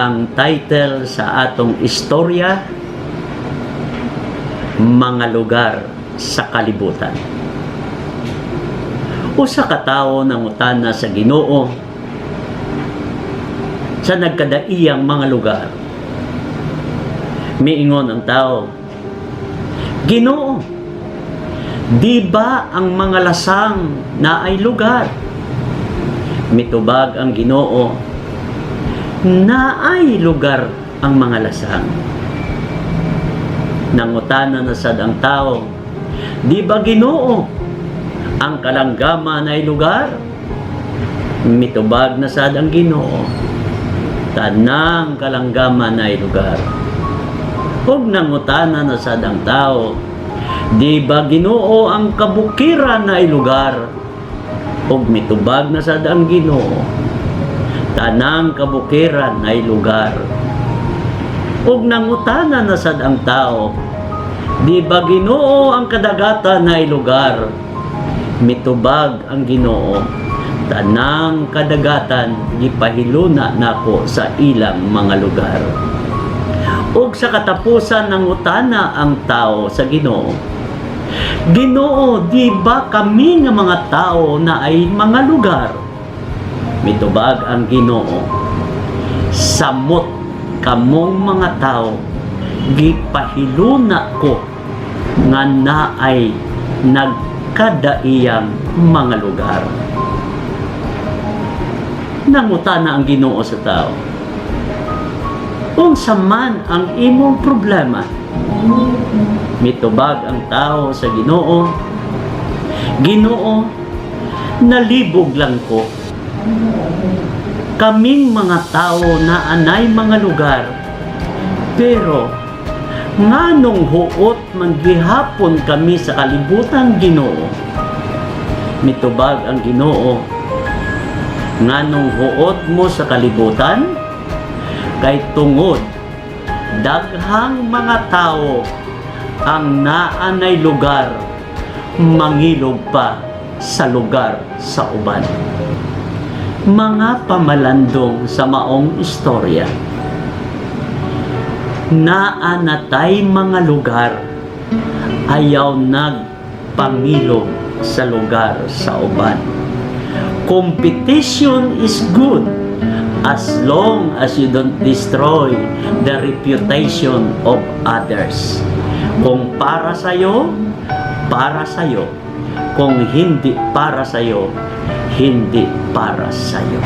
ang title sa atong istorya, mga lugar sa kalibutan. Usa ka tawo nangutana sa Ginoo sa nagkadaiyang mga lugar. Miingon ang tao, Ginoo, di ba ang mga lasang na ay lugar? Mitubag ang Ginoo, na ay lugar ang mga lasang. Nangutana na sad ang tao, di ba Ginoo, ang kalanggaman ay lugar? Mitubag na sad ang Ginoo, tanang kalanggaman ay lugar. Ug nangutana na sad ang tao, di ba Ginoo ang kabukiran ay lugar? Ug mitubag na sad ang Ginoo, tanang kabukiran ay lugar. Ug nangutana na sad ang tao, di ba Ginoo ang kadagatan ay lugar? Mitubag ang Ginoo, tanang kadagatan gipahiluna nako sa ilang mga lugar. Ug sa katapusan nangutana ang tao sa Ginoo, Ginoo, di ba kami nga mga tao na ay mga lugar? Mitubag ang Ginoo, samot kamong mga tao, gipahiluna ko nga naay nagkadaiyang mga lugar. Nangutana ang Ginoo sa tao, unsa man ang imong problema? Mitubag ang tao sa Ginoo, Ginoo, nalibog lang ko. Kaming mga tao na anay mga lugar, pero nganong huot man gihapon kami sa kalibutan Ginoo? Mitubag ang Ginoo, nganong huot mo sa kalibutan? Kay tungod daghang mga tao ang naanay lugar, mangilog pa sa lugar sa uban. Mga pamalandong sa maong istorya, naanatay mga lugar, ayaw nagpangilog sa lugar sa uban. Competition is good as long as you don't destroy the reputation of others. Kung para sa'yo, para sa'yo. Kung hindi para sa'yo, hindi para sa'yo.